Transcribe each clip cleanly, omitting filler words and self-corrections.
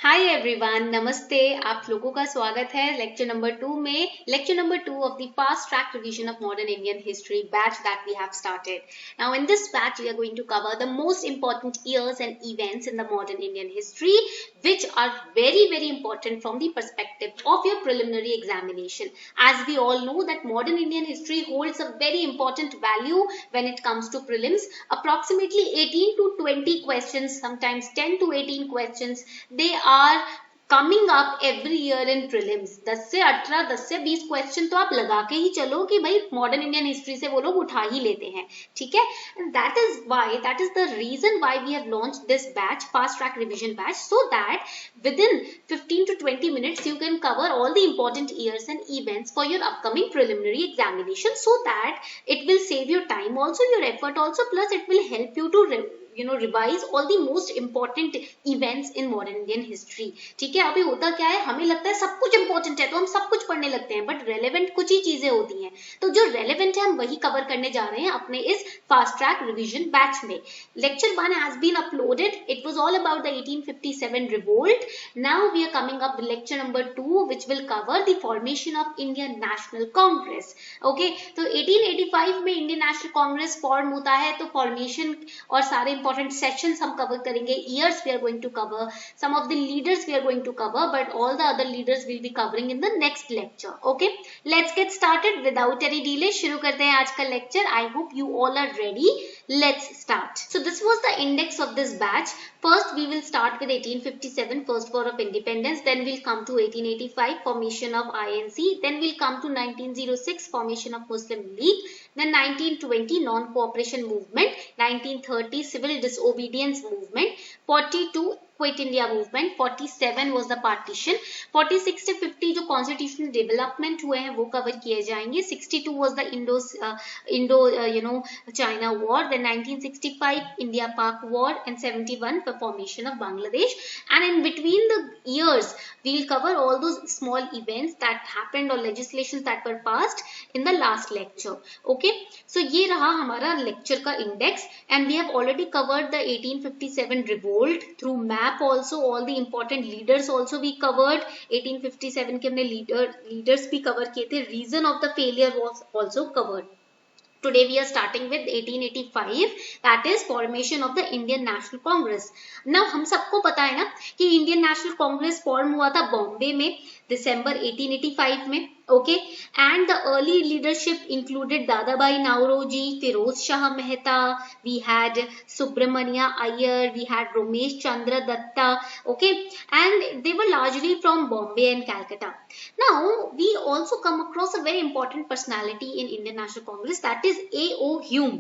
Hi everyone, नमस्ते। आप लोगों का स्वागत है लेक्चर नंबर 2 में। Lecture number 2 of the fast track revision of modern Indian history batch that we have started. Now in this batch we are going to cover the most important years and events in the modern Indian history which are very important from the perspective of your preliminary examination. As we all know that modern Indian history holds a very important value when it comes to prelims. Approximately 18 to 20 questions, sometimes 10 to 18 questions, they are coming up every year in prelims. 10 से 18, 10 से 20 question तो आप लगा के ही चलो कि भाई modern Indian history से वो लोग उठा ही लेते हैं, ठीक है। That is the reason why we have launch this batch, fast track revision batch, so that within 15 to 20 minutes you can cover all the important years and events for your upcoming preliminary examination, so that it will save your time also, your effort also, plus it will help you to revise all the most important events in modern Indian history। ठीक है, अभी होता क्या है, हमें लगता है सब कुछ इंपॉर्टेंट है तो हम सब कुछ पढ़ने लगते हैं, बट रेलेवेंट कुछ ही चीजें होती हैं, तो जो रेलेवेंट है हम वही कवर करने जा रहे हैं अपने इस फास्ट ट्रैक रिवीजन बैच में। Lecture 1 has been uploaded, it was all about the 1857 revolt. Now we are coming up with lecture number 2 which will cover the formation of Indian National Congress. Okay, तो 1885 में Indian National Congress form होता है, तो formation और सारे important sessions हम cover करेंगे, years we are going to cover, some of the leaders we are going to cover, but all the other leaders will be covering in the next lecture. Okay, let's get started without any delay. शुरू करते हैं आज का lecture. I hope you all are ready. Let's start. So this was the index of this batch. First we will start with 1857, first war of independence, then we'll come to 1885, formation of INC, then we'll come to 1906, formation of Muslim League, then 1920 non-cooperation movement, 1930 civil disobedience movement, 42 quit India movement, 47 was the partition, 46 से 50 जो constitutional development हुए हैं वो cover किए जाएंगे, 62 was the Indo China war, then 1965 India Pak war and 71 the formation of Bangladesh, and in between the years we will cover all those small events that happened or legislations that were passed in the last lecture. Okay, so ये रहा हमारा lecture का index, and we have already covered the 1857 revolt through map also, all the important leaders also we covered. 1857 के हमने leaders भी cover किए थे, reason of the failure was also covered. Today we are starting with 1885, that is formation of the Indian National Congress. Now हम सबको पता है ना कि इंडियन नेशनल कांग्रेस फॉर्म हुआ था बॉम्बे में दिसंबर 1885 में। Okay, and the early leadership included Dadabhai Naoroji, Firoz Shah Mehta, we had Subramania Iyer, we had Ramesh Chandra Datta. Okay, and they were largely from Bombay and Calcutta. Now we also come across a very important personality in Indian National Congress, that is A.O. Hume.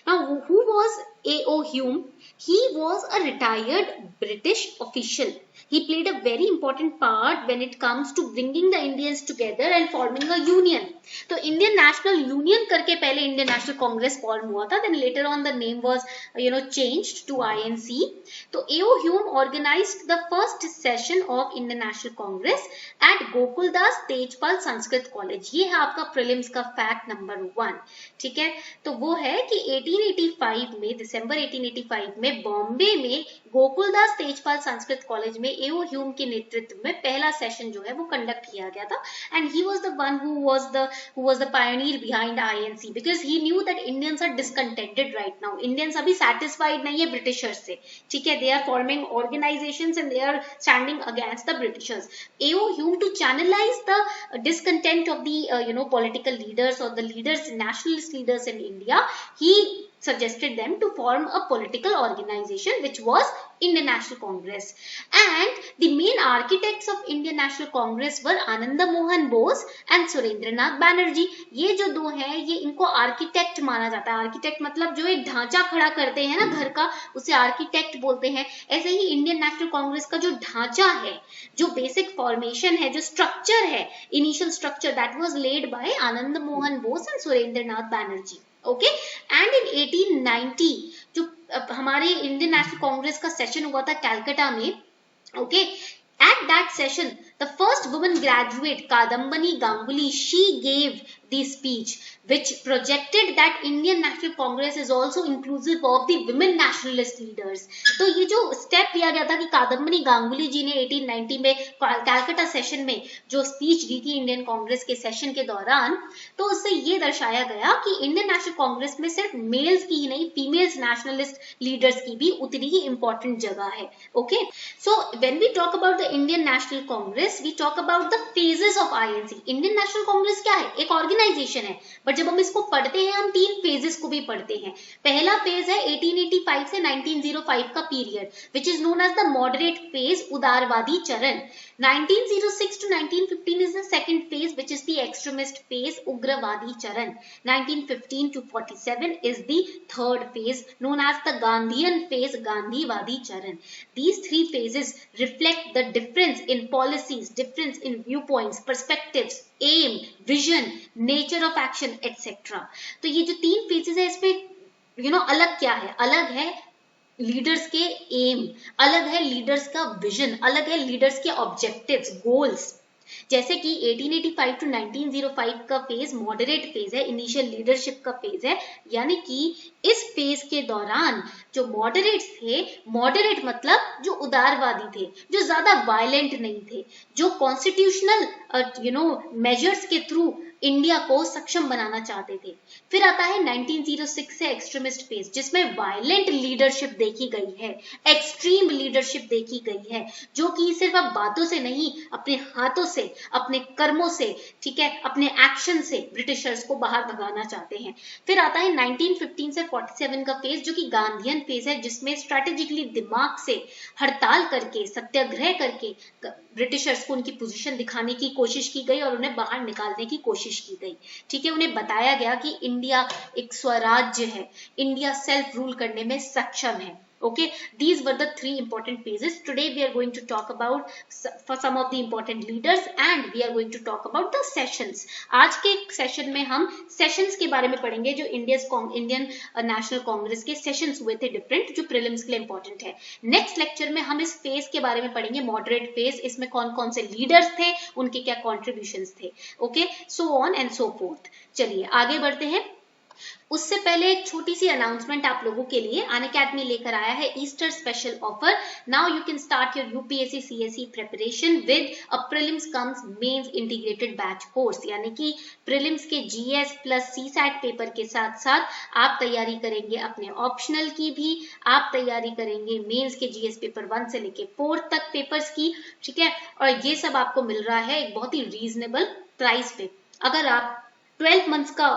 Now who was A.O. Hume? He was a retired British official. He played a very important part when it comes to bringing the Indians together and forming a union. तो Indian national union करके पहले Indian National Congress form हुआ था, then later on the name was changed to INC. तो A.O. Hume organized the first session of Indian National Congress at Gokuldas Tejpal Sanskrit college. ये है आपका prelims का फैक्ट नंबर 1, ठीक है। तो वो है कि 1885 में, दिसंबर 1885 में बॉम्बे में गोकुलदास तेजपाल संस्कृत कॉलेज में A.O. Hume के नेतृत्व में पहला सेशन जो है वो कंडक्ट किया गया था, and he was the one who was the pioneer behind INC, because he knew that Indians are discontented right now. Indians अभी satisfied नहीं है ब्रिटिशर्स से, ठीक है। They are forming organizations and they are standing against the Britishers. A.O. Hume, to channelize the discontent of the political leaders or the leaders, nationalist leaders in India, he suggested them to form a political organization which was Indian National Congress. And the main architects of Indian National Congress were Ananda Mohan Bose and Surendranath Banerjee. ये जो दो हैं, ये इनको architect माना जाता है। Architect मतलब जो एक ढांचा खड़ा करते हैं ना घर का, उसे आर्किटेक्ट बोलते हैं। ऐसे ही इंडियन नेशनल कांग्रेस का जो ढांचा है, जो बेसिक फॉर्मेशन है, जो स्ट्रक्चर है, initial structure, that was led by Anand Mohan Bose and Surendranath Banerjee. Okay, and in 1890 जो हमारे इंडियन नेशनल कांग्रेस का सेशन हुआ था कैलकाटा में, okay, at that session The first woman graduate, Kadambani Ganguly, she gave the speech which projected that Indian National Congress is also inclusive of the women nationalist leaders. तो ये जो step लिया गया था कि कादम्बनी गांगुली जी ने 1890 में कैलकाटा सेशन में जो स्पीच दी थी इंडियन कांग्रेस के सेशन के दौरान, तो उससे ये दर्शाया गया कि इंडियन नेशनल कांग्रेस में सिर्फ मेल्स की ही नहीं, फीमेल्स नेशनलिस्ट लीडर्स की भी उतनी ही इंपॉर्टेंट जगह है. Okay, so when we talk about the Indian National Congress, we talk about the phases of INC. Indian National Congress क्या है? एक ऑर्गेनाइजेशन है, बट जब हम इसको पढ़ते हैं हम तीन फेजेस को भी पढ़ते हैं. पहला फेज है 1885 से 1905 का period, which is known as the moderate phase, उदारवादी चरण. 1906 to 1915 is the second phase, which is the extremist phase, उग्रवादी चरण. 1915 to 47 is the third phase, known as the Gandhian phase, गांधीवादी चरण. These three phases reflect the difference in policies, difference in viewpoints, perspectives, aim, vision, nature of action, etc. तो ये जो तीन phases है इसमें अलग क्या है? अलग है लीडर्स के एम, अलग है लीडर्स का विजन, अलग है लीडर्स के ऑब्जेक्टिव्स, गोल्स. जैसे कि 1885 टू 1905 का फेज मॉडरेट फेज है, इनिशियल लीडरशिप का फेज है, यानी कि इस फेज के दौरान जो मॉडरेट्स थे, मॉडरेट मतलब जो उदारवादी थे, जो ज्यादा वायलेंट नहीं थे, जो कॉन्स्टिट्यूशनल मेजर्स के थ्रू इंडिया को सक्षम बनाना चाहते थे. फिर आता है 1906 से एक्सट्रीमिस्ट फेज, जिसमें वायलेंट लीडरशिप देखी गई है, एक्सट्रीम लीडरशिप देखी गई है, जो कि सिर्फ अब बातों से नहीं, अपने हाथों से, अपने कर्मों से, ठीक है, अपने एक्शन से ब्रिटिशर्स को बाहर भगाना चाहते हैं. फिर आता है 1915 से 47 का फेज, जो कि गांधीयन फेज है, जिसमें स्ट्रेटेजिकली दिमाग से हड़ताल करके, सत्याग्रह करके ब्रिटिशर्स को उनकी पोजीशन दिखाने की कोशिश की गई और उन्हें बाहर निकालने की कोशिश की गई. ठीक है, उन्हें बताया गया कि इंडिया एक स्वराज्य है, इंडिया सेल्फ रूल करने में सक्षम है. Okay, these were the three important phases. Today we are going to talk about for some of the important leaders and we are going to talk about the sessions. आज के session में हम sessions के बारे में पढ़ेंगे, जो Indian National Congress के सेशंस हुए थे डिफरेंट, जो प्रीलिम्स के लिए इंपॉर्टेंट है. नेक्स्ट लेक्चर में हम इस फेज के बारे में पढ़ेंगे, मॉडरेट फेज. इसमें कौन कौन से लीडर्स थे, उनके क्या कॉन्ट्रीब्यूशंस थे. Okay, so on and so fourth. चलिए आगे बढ़ते हैं. उससे पहले एक छोटी सी अनाउंसमेंट आप लोगों के लिए. अनअकैडमी लेकर आया है Easter special offer. Now you can start your UPSC CSE preparation with a prelims cum mains integrated batch course. यानी कि प्रीलिम्स के जीएस प्लस सीसैट पेपर के साथ साथ आप तैयारी करेंगे अपने ऑप्शनल की भी, आप तैयारी करेंगे मेंस के जीएस पेपर 1 से लेके 4 तक पेपर्स की. ठीक है, और ये सब आपको मिल रहा है एक बहुत ही रीजनेबल प्राइस पे. अगर आप 12 मंथ्स का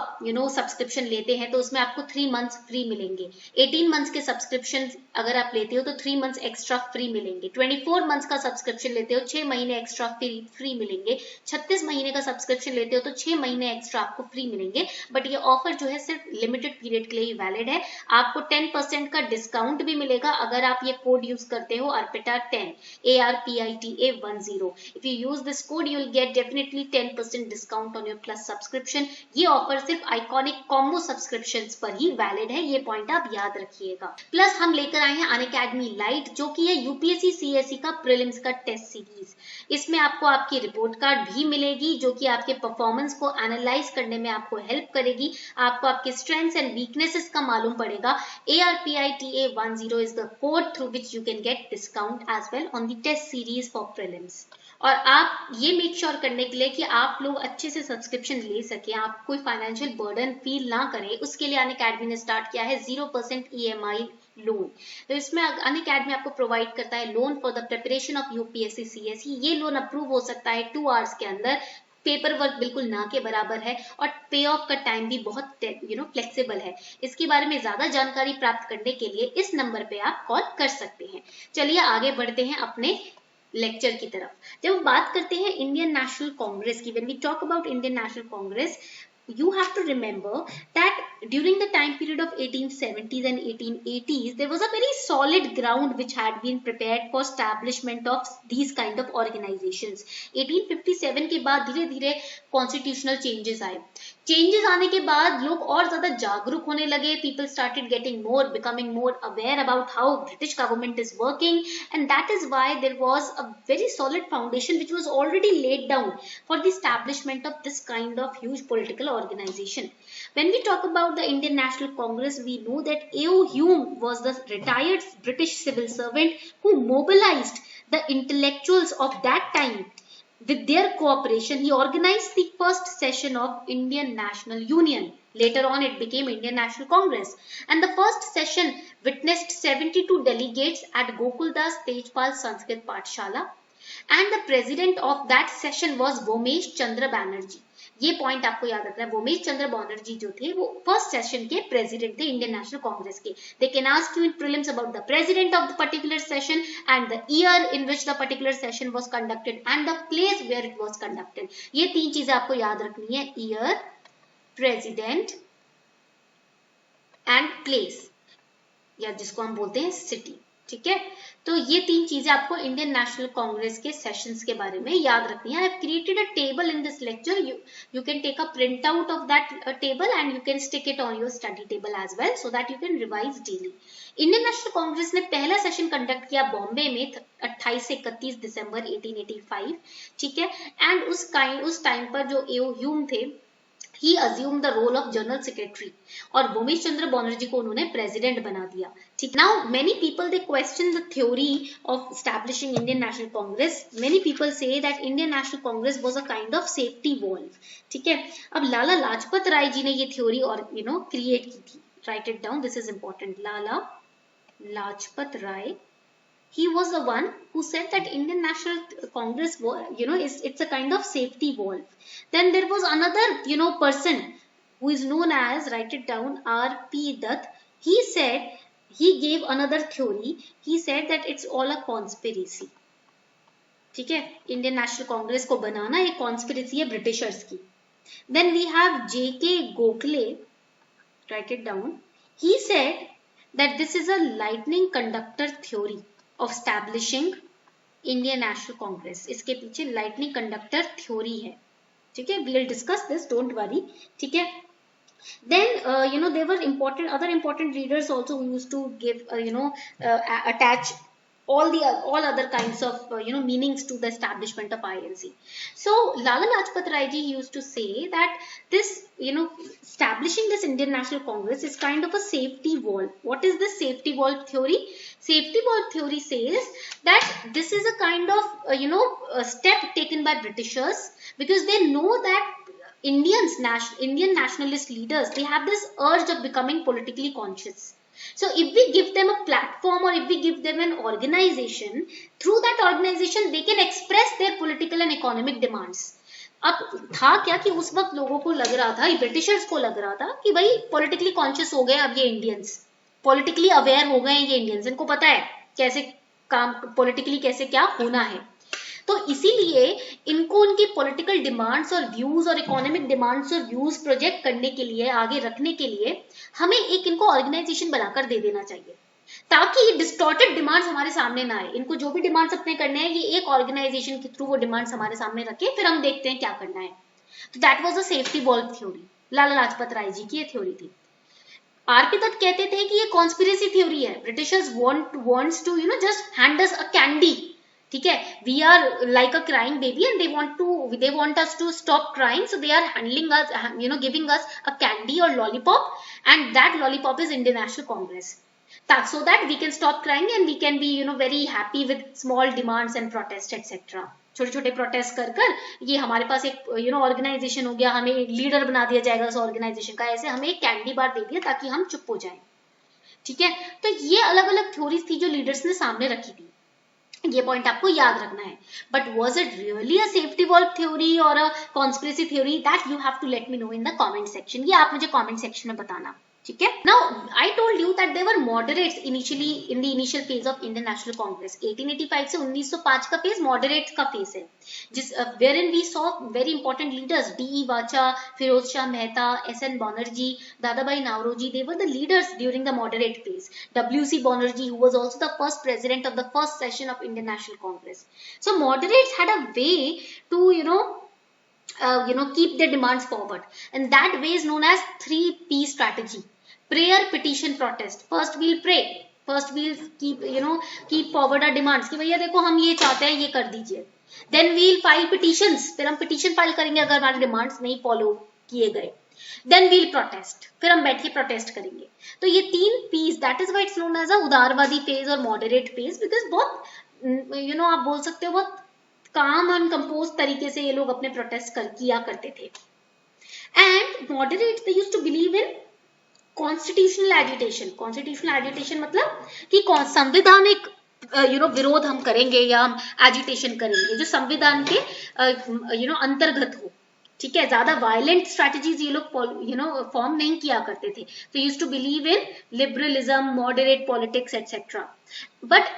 सब्सक्रिप्शन लेते हैं तो उसमें आपको 3 मंथ्स फ्री मिलेंगे. 18 मंथ्स के सब्सक्रिप्शन अगर आप लेते हो तो 3 मंथ्स एक्स्ट्रा फ्री मिलेंगे. 24 मंथ्स का सब्सक्रिप्शन लेते हो 6 महीने एक्स्ट्रा फ्री मिलेंगे. 36 महीने का सब्सक्रिप्शन लेते हो तो 6 महीने एक्स्ट्रा आपको फ्री मिलेंगे. बट ये ऑफर जो है सिर्फ लिमिटेड पीरियड के लिए ही वैलिड है. आपको 10% का डिस्काउंट भी मिलेगा अगर आप ये कोड यूज करते हो, ARPITA10, ARPITA10. If you use this code you will get definitely 10% discount on your plus subscription. ये ऑफर सिर्फ आइकॉनिक कॉम्बो सब्सक्रिप्शंस पर ही वैलिड है, ये पॉइंट आप याद रखिएगा. प्लस हम लेकर आए हैं अनअकैडमी लाइट, जो कि है यूपीएससी सीएसई का प्रीलिम्स का टेस्ट सीरीज. इसमें आपको आपकी रिपोर्ट कार्ड भी मिलेगी, जो कि आपके परफॉर्मेंस को एनालाइज करने में आपको हेल्प करेगी. आपको आपके स्ट्रेंथ्स एंड वीकनेसेस का मालूम पड़ेगा. ARPITA10 is the code through which you can get discount as well on the test series for prelims. और आप ये मेक श्योर करने के लिए कि आप लोग अच्छे से सब्सक्रिप्शन ले सके, आप कोई फाइनेंशियल बर्डन फील ना करें, उसके लिए अनअकैडमी ने स्टार्ट किया है 0% EMI लोन. तो इसमें अनअकैडमी आपको प्रोवाइड करता है loan for the preparation of UPSC CSE. ये लोन अप्रूव हो सकता है 2 आवर्स के अंदर. पेपर वर्क बिल्कुल ना के बराबर है और पे ऑफ का टाइम भी बहुत फ्लेक्सिबल है. इसके बारे में ज्यादा जानकारी प्राप्त करने के लिए इस नंबर पे आप कॉल कर सकते हैं. चलिए आगे बढ़ते हैं अपने लेक्चर की तरफ. जब हम बात करते हैं इंडियन नेशनल कांग्रेस की, when we talk about Indian National Congress, you have to remember that during the time period of 1870s and 1880s, there was a very solid ground which had been prepared for establishment of these kind of organizations. 1857 के बाद धीरे धीरे constitutional changes आए. Changes आने के बाद लोग और ज्यादा जागरूक होने लगे. People started getting more, becoming more aware about how British government is working, and that is why there was a very solid foundation which was already laid down for the establishment of this kind of huge political organization. When we talk about the Indian National Congress, we know that A.O. Hume was the retired British civil servant who mobilized the intellectuals of that time. With their cooperation, he organized the first session of Indian National Union. Later on, it became Indian National Congress. And the first session witnessed 72 delegates at Gokuldas Tejpal Sanskrit Pathshala. And the president of that session was Vomesh Chandra Banerjee. ये point आपको याद रखना है. वोमेश चंद्र बनर्जी जो थे वो first session के president थे इंडियन नेशनल कांग्रेस के. They can ask you in prelims about the president of the particular session and the year in which the particular session was conducted and the place where it was conducted. ये तीन चीजें आपको याद रखनी है, year, president and place, या जिसको हम बोलते हैं सिटी. ठीक है, तो ये तीन चीजें आपको इंडियन नेशनल कांग्रेस के सेशंस के बारे में याद रखनी है. I have created a table in this lecture. You can take a print out of that table and you can stick it on your study table as well so that you can revise daily. Indian National Congress ने पहला session conduct किया बॉम्बे में 28 से 31 दिसंबर 1885. ठीक है, and उस time पर जो A.O. ह्यूम थे, he assumed the role of general secretary और वोमेश चंद्र बनर्जी को उन्होंने प्रेसिडेंट बना दिया. ठीक, now many people they question the theory of establishing Indian National Congress. Many people say that Indian National Congress was a kind of safety valve. ठीक है, अब लाला लाजपत राय जी ने ये थ्योरी और क्रिएट की थी. Write it down, this is important. Lala Lajpat Rai, he was the one who said that Indian National Congress, it's a kind of safety valve. Then there was another, person who is known as, write it down, R.P. Dutt. He said, he gave another theory. He said that it's all a conspiracy. ठीक है, Indian National Congress को बनाना एक conspiracy है Britishers की. Then we have J.K. Gokhale, write it down. He said that this is a lightning conductor theory of establishing Indian National Congress. इसके पीछे lightning conductor theory है. ठीक है, we'll discuss this, don't worry. ठीक है. Then there were other important leaders also who used to give attach all other kinds of meanings to the establishment of INC. So Lala Lajpat Rai ji used to say that this establishing this Indian National Congress is kind of a safety valve. What is this safety valve theory? Safety valve theory says that this is a kind of a step taken by Britishers because they know that Indian nationalist leaders, they have this urge of becoming politically conscious. So if we give them a platform or if we give them an organization, through that organization they can express their political and economic demands. अब था क्या कि उस वक्त लोगों को लग रहा था, ब्रिटिशर्स को लग रहा था कि भाई पॉलिटिकली कॉन्शियस हो गए अब ये इंडियंस, पॉलिटिकली अवेयर हो गए ये इंडियंस, इनको पता है कैसे काम पॉलिटिकली कैसे क्या होना है. तो इसीलिए इनको उनकी पॉलिटिकल डिमांड्स और व्यूज और इकोनॉमिक डिमांड्स और व्यूज प्रोजेक्ट करने के लिए, आगे रखने के लिए हमें एक इनको ऑर्गेनाइजेशन बनाकर दे देना चाहिए ताकि ये डिस्टॉर्टेड डिमांड्स हमारे सामने ना आए. इनको जो भी डिमांड्स अपने करने हैं ये एक ऑर्गेनाइजेशन के थ्रू वो डिमांड्स हमारे सामने रखे, फिर हम देखते हैं क्या करना है. तो that was a safety valve theory. Lala Lajpat Rai ji की ये थ्योरी थी. आरपी दत्त कहते थे कि ये कॉन्स्पिरेसी थ्योरी है. Britishers wants to just hand us a candy. ठीक है, we are like a crying baby and they want us to stop crying, so they are handling us, giving us a candy or lollipop, and that lollipop is Indian National Congress, so that we can stop crying and we can be very happy with small demands and protests etc. छोटे छोटे protest कर ये हमारे पास एक organisation हो गया, हमें एक लीडर बना दिया जाएगा उस ऑर्गेनाइजेशन का, ऐसे हमें एक कैंडी बार दे दिया ताकि हम चुप हो जाएं. ठीक है, तो ये अलग अलग थ्योरीज थी जो लीडर्स ने सामने रखी थी. ये पॉइंट आपको याद रखना है. But was it really a safety valve theory और a conspiracy theory? That you have to let me know in the comment section. ये आप मुझे कमेंट सेक्शन में बताना. ठीक है. Now I told you that there were moderates initially in the initial phase of Indian National Congress. 1885 से 1905 का phase moderates का phase है, जिस wherein we saw very important leaders D.E. Vacha, Firoz Shah Mehta, S.N. Banerjee, Dadabhai Naoroji. They were the leaders during the moderate phase. W.C. Banerjee, who was also the first president of the first session of Indian National Congress. So moderates had a way to keep their demands forward, and that way is known as 3P strategy: prayer, petition, protest. First we'll pray, first we'll keep forward our demands कि भैया देखो हम ये चाहते हैं, ये कर दीजिए. Then we'll file petitions, फिर हम petition file करेंगे अगर हमारे demands नहीं follow किए गए. Then we'll protest, फिर हम बैठ के protest करेंगे. तो ये 3P's, that is why it's known as a उदारवादी phase और moderate phase, because बहुत आप बोल सकते हो बहुत काम एंड कंपोज तरीके से ये लोग अपने प्रोटेस्ट किया करते थे. And moderates they used to believe in constitutional agitation. Constitutional agitation मतलब कि संवैधानिक विरोध हम करेंगे या हम एजिटेशन करेंगे जो संविधान के अंतर्गत हो. ठीक है, ज्यादा वायलेंट स्ट्रेटजीज ये लोग फॉर्म नहीं किया करते थे. तो used to believe in liberalism, moderate politics etcetera. But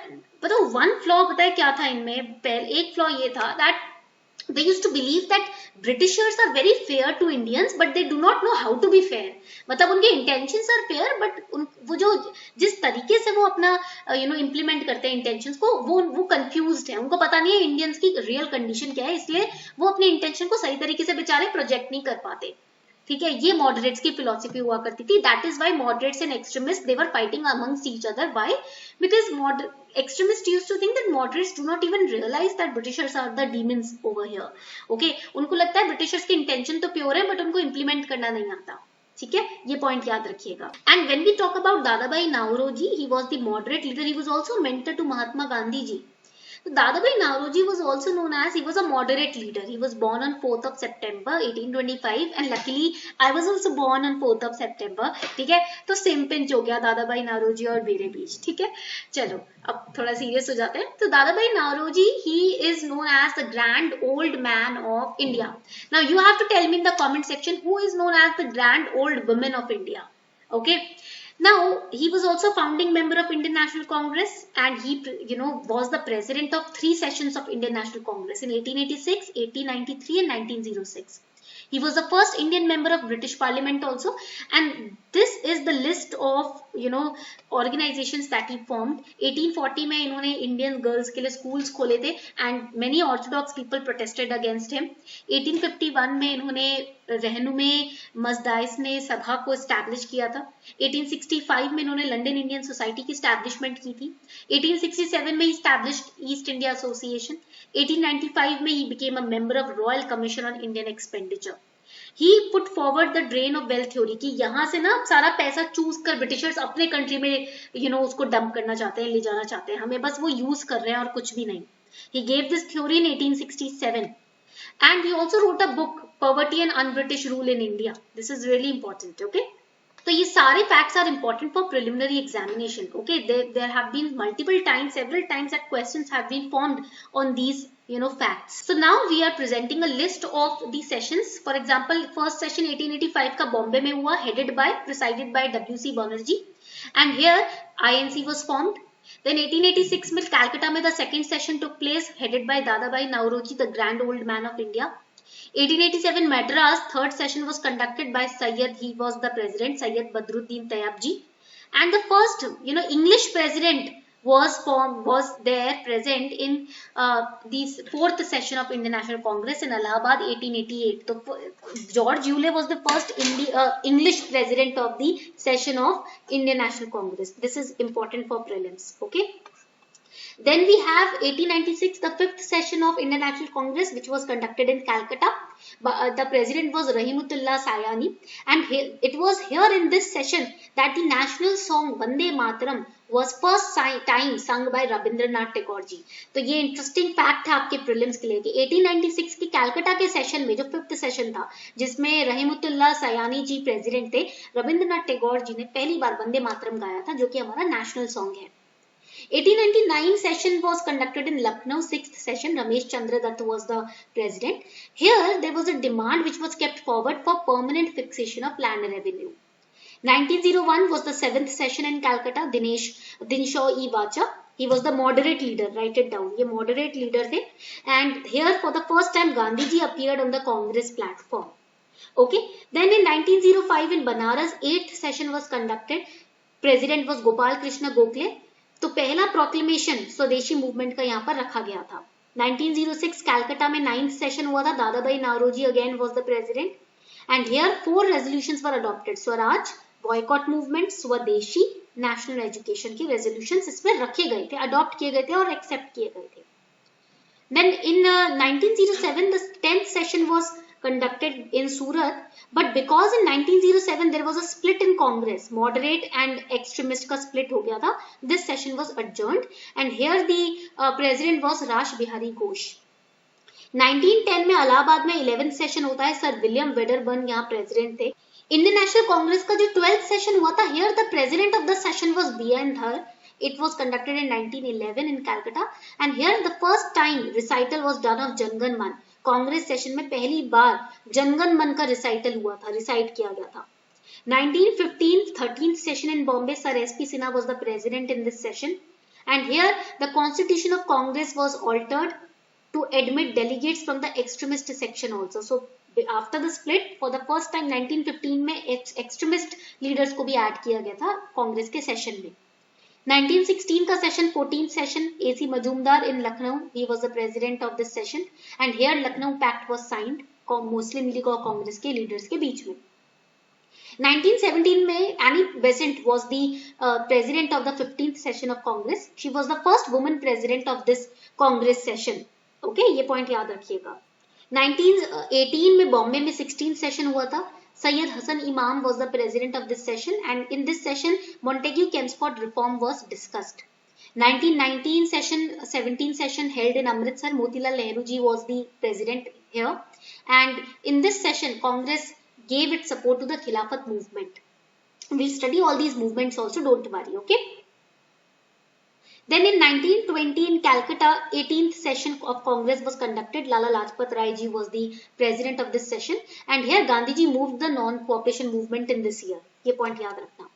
बताओ वन फ्लॉ पता है क्या था इनमें? एक फ्लॉ ये था that they used to believe that Britishers are very fair to Indians but they do not know how to be fair. मतलब उनके intentions are fair but वो जो जिस तरीके से वो अपना implement करते हैं intentions को वो confused है. उनको पता नहीं है Indians की real condition क्या है, इसलिए वो अपने intention को सही तरीके से बेचारे project नहीं कर पाते. ठीक है, ये moderates की philosophy हुआ करती थी. That is why moderates and extremists they were fighting amongst each other. Why? Because extremists used to think that moderates do not even realize that Britishers are the demons over here. Okay, उनको लगता है Britishers की intention तो pure है but उनको implement करना नहीं आता. ठीक है, ये पॉइंट याद रखिएगा. And when we talk about Dadabhai Naoroji, he was the moderate leader. He was also mentor to Mahatma Gandhi ji. Dadabhai Naoroji was also known as, he was a moderate leader. He was born on 4th of September 1825 and luckily I was also born on 4th of September. ठीक है, तो same pinch हो गया दादाभाई नारोजी और मेरे बीच. ठीक है, चलो अब थोड़ा सीरियस हो जाते हैं. तो Dadabhai Naoroji, he is known as the grand old man of India. Now you have to tell me in the comment section who is known as the grand old woman of India. Okay. Now he was also founding member of Indian National Congress and he was the president of 3 sessions of Indian National Congress in 1886, 1893 and 1906. He was the first Indian member of British Parliament also, and this is the list of organizations that he formed. 1840 में इन्होंने Indian girls के लिए schools खोले थे and many orthodox people protested against him. 1851 में इन्होंने रहनुमे मजदाइस ने सभा को establish किया था. 1865 में इन्होंने लंदन इंडियन सोसाइटी की establishment की थी. 1867 में established East India Association. 1895 में he became a member of Royal Commission on Indian Expenditure. He put forward the drain of wealth theory कि यहाँ से ना सारा पैसा चूज कर ब्रिटिशर्स अपने कंट्री में उसको डंप करना चाहते हैं, ले जाना चाहते हैं, हमें बस वो यूज कर रहे हैं और कुछ भी नहीं. He gave this theory in 1867 and he also wrote a book, Poverty and Un-British Rule in India. This is really important. Okay. तो ये सारे facts are important for preliminary examination. Okay, there have been several times that questions have been formed on these facts. So now we are presenting a list of the sessions. For example, first session 1885 का बॉम्बे में हुआ, presided by W.C. Banerjee, and here INC was formed. Then 1886 में Calcutta में the second session took place, headed by Dadabhai Naoroji, the grand old man of India. 1887 Madras third session was conducted by he was the president, Syed Badruddin Tayyab ji, and the first English president was there present in the fourth session of Indian National Congress in Allahabad 1888. So George Yule was the first English president of the session of Indian National Congress. This is important for prelims. Okay. Then we have 1896, the fifth session of Indian National Congress, which was conducted in Calcutta. The president was Rahimutullah Sayani, and it was here in this session that the national song Vande Mataram was first time sung by Rabindranath Tagore ji. तो ये interesting fact है आपके prelims के लिए कि 1896 के कैलकाटा के session में जो फिफ्थ सेशन था जिसमें रहीमुतुल्लाह सयानी जी प्रेसिडेंट थे, रविंद्रनाथ टैगोर जी ने पहली बार वंदे मातरम गाया था जो कि हमारा नेशनल सॉन्ग है. 1899 session was conducted in Lucknow. Sixth session, Ramesh Chandra Dutt was the president. Here there was a demand which was kept forward for permanent fixation of land revenue. 1901 was the 7th session in Calcutta. Dinshaw E. Vacha. He was the moderate leader. Write it down. ये moderate leader थे. And here for the first time Gandhiji appeared on the Congress platform. Okay. Then in 1905 in Banaras, 8th session was conducted. President was Gopal Krishna Gokhale. तो पहला proclamation स्वदेशी movement का यहाँ पर रखा गया था. 1906 कैलकाटा में 9th सेशन हुआ था. Dadabhai Naoroji again was the president. And here 4 resolutions were adopted. Swaraj, boycott movement, swadeshi, national education की रेजोल्यूशंस इसमें रखे गए थे, अडॉप्ट किए गए थे और एक्सेप्ट किए गए थे. Then in 1907 the 10th session was conducted in Surat, but because in 1907 there was a split in Congress, moderate and extremist का split हो गया था, this session was adjourned and here the president was Rash Bihari Ghosh. 1910 में इलाहाबाद में 11th session होता है. Sir William Wedderburn यहाँ president थे. इंडियन नेशनल कांग्रेस का जो 12th सेशन हुआ था, here the president of the session was B.N. Dhar. It was conducted in 1911 in Calcutta and here the first time recital was done of जनगण मन. Congress session में पहली बार जनगण मन का रिसाइटल हुआ था, रिसाइट किया गया था. 1915 13th session in Bombay, Sir S.P. Sinha was the president in this session and here the constitution of Congress was altered to admit delegates from the extremist section also. So after the split for the first time 1915 में extremist leaders को भी add किया गया था कांग्रेस के session में. 1916 का session 14th session, AC Majumdar in Lucknow, he was the president of this session and here Lucknow Pact was signed Muslim league और कांग्रेस के लीडर्स के बीच में. 1917 में Annie Besant was the president of the 15th session of Congress. She was the first woman president of this Congress session. Okay, ये point याद रखिएगा. 1918 में बॉम्बे में 16th सेशन हुआ था. Sayyid Hassan Imam was the president of this session and in this session Montagu-Chelmsford reform was discussed. 1919 session, 17th session held in Amritsar. Motilal Nehru ji was the president here and in this session Congress gave its support to the Khilafat movement. We'll study all these movements also, don't worry, okay? Then in 1920 in Calcutta, 18th session of Congress was conducted. Lala Lajpat Rai ji was the president of this session and here Gandhi ji moved the non-cooperation movement in this year. ये point याद रखना.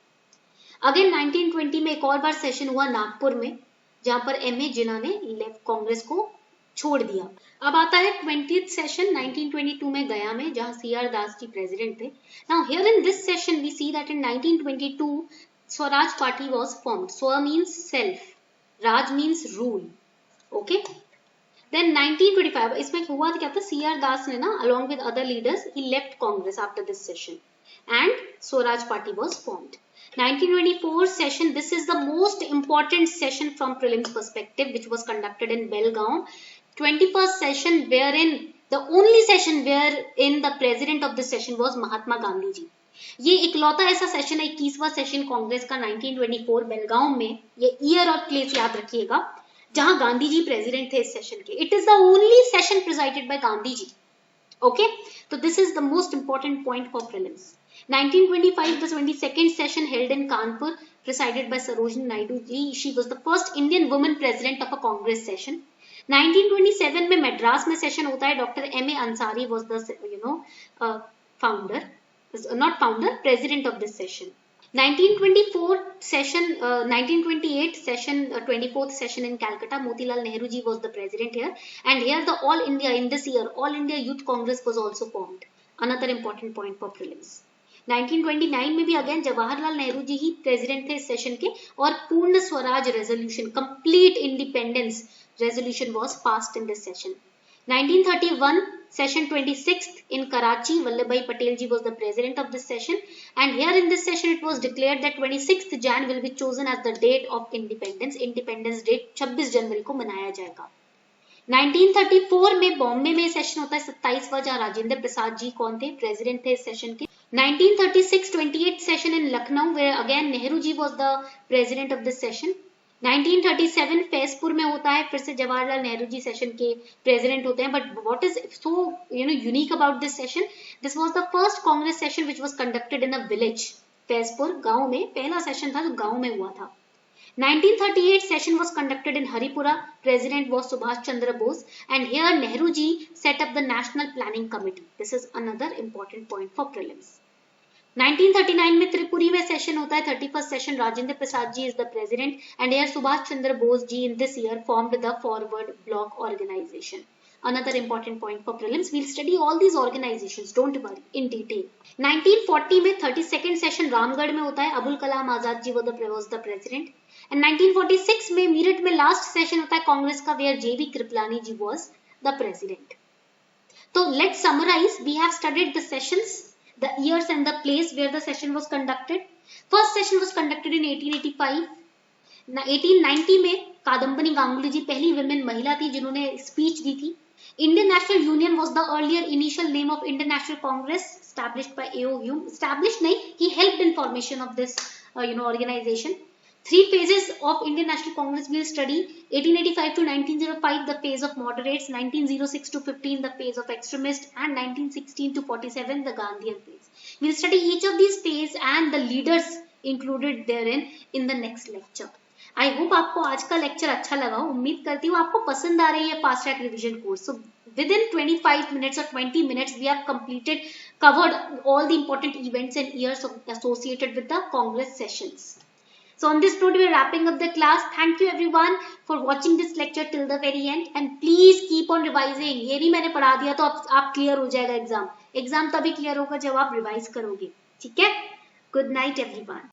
Again 1920 में एक और बार session हुआ नागपुर में जहां पर M.A. जिन्ना ने लेफ्ट कांग्रेस को छोड़ दिया. अब आता है 20th सेशन 1922 में गया में जहां C.R. दास जी प्रेसिडेंट थे. Now here in this session we see that in 1922 Swaraj Party was formed. Swa means self. Raj means rule. Okay. Then 1925 इसमें हुआ क्या था, C.R. दास ने ना along with other leaders he left Congress after this session and Swaraj Party was formed. 1924 session, this is the most important session from prelims perspective which was conducted in Belgaum. 21st session wherein the only session wherein the president of this session was Mahatma Gandhi ji. ये इकलौता ऐसा session है 21वां session Congress का 1924 बेलगांव में. ये year और place याद रखिएगा जहां गांधी जी प्रेसिडेंट थे इस सेशन के. It is the only session presided by Gandhi ji. Okay, तो this is the most important point for prelims. 1925 the 22nd session held in Kanpur presided by Sarojini Naidu ji. She was the first Indian woman president of a Congress session. 1927 में मद्रास में session होता है. Doctor M.A. Ansari was the founder. Not founder, president of this session. 1924 session, 1928 session, 24th session in Calcutta. Motilal Nehru ji was the president here, and here the All India in this year All India Youth Congress was also formed. Another important point for prelims. 1929 में भी again Jawaharlal Nehru ji ही president थे इस session के और पूर्ण Swaraj resolution, complete independence resolution was passed in this session. 1931 session 26th in Karachi, Vallabhbhai Patel ji was the president of this session and here in this session it was declared that 26th Jan will be chosen as the date of independence. Independence date 26 जनवरी को मनाया जाएगा. 1934 में बॉम्बे में session होता है 27वां जहां राजेंद्र प्रसाद जी कौन थे, प्रेसिडेंट थे इस सेशन के. 1936 28th session in Lucknow where again Nehru ji was the president of this session. 1937 Faizpur में होता है, फिर से जवाहरलाल नेहरू जी सेशन के प्रेसिडेंट होते हैं. But what is so unique about this session, this was the first Congress session which was conducted in a village. Faizpur गांव में पहला सेशन था जो गांव में हुआ था. 1938 session was conducted in Haripura. President was Subhash Chandra Bose and here Nehru ji set up the National Planning Committee. This is another important point for prelims. 1939 में त्रिपुरी में सेशन होता है, 31st session. Rajendra Prasad ji is the president and here Subhash Chandra Bose ji in this year formed the Forward Bloc organization. Another important point for prelims, we'll study all these organizations, don't worry, in detail. 1940 में 32nd session Ramgarh में होता है, Abul Kalam Azad ji was the president. And 1946 में मीरठ में last session होता है कांग्रेस का, where JV Kripalani ji was the president. So let's summarize. We have studied the sessions, the years and the place where the session was conducted. First session was conducted in 1885. 1890 में कादम्बनी गांगुली जी पहली women महिला थी जिन्होंने speech दी थी. Indian National Union was the earlier initial name of Indian National Congress, established by A.O. Hume. Established nahi, he helped in formation of this organization. 3 phases of Indian National Congress we'll study. 1885 to 1905, the phase of moderates. 1906 to 15, the phase of extremists. And 1916 to 47, the Gandhian phase. We'll study each of these phases and the leaders included therein in the next lecture. I hope आपको आज का lecture अच्छा लगा. उम्मीद करती हूँ आपको पसंद आ रही है fast track revision course. So with in 25 minutes or 20 minutes we have covered all the important events and years associated with the Congress sessions. So on this note we are wrapping up the class. Thank you everyone for watching this lecture till the very end and please keep on revising. ये भी मैंने पढ़ा दिया तो आप clear हो जाएगा exam तभी क्लियर होगा जब आप रिवाइज करोगे. ठीक है. Good night everyone.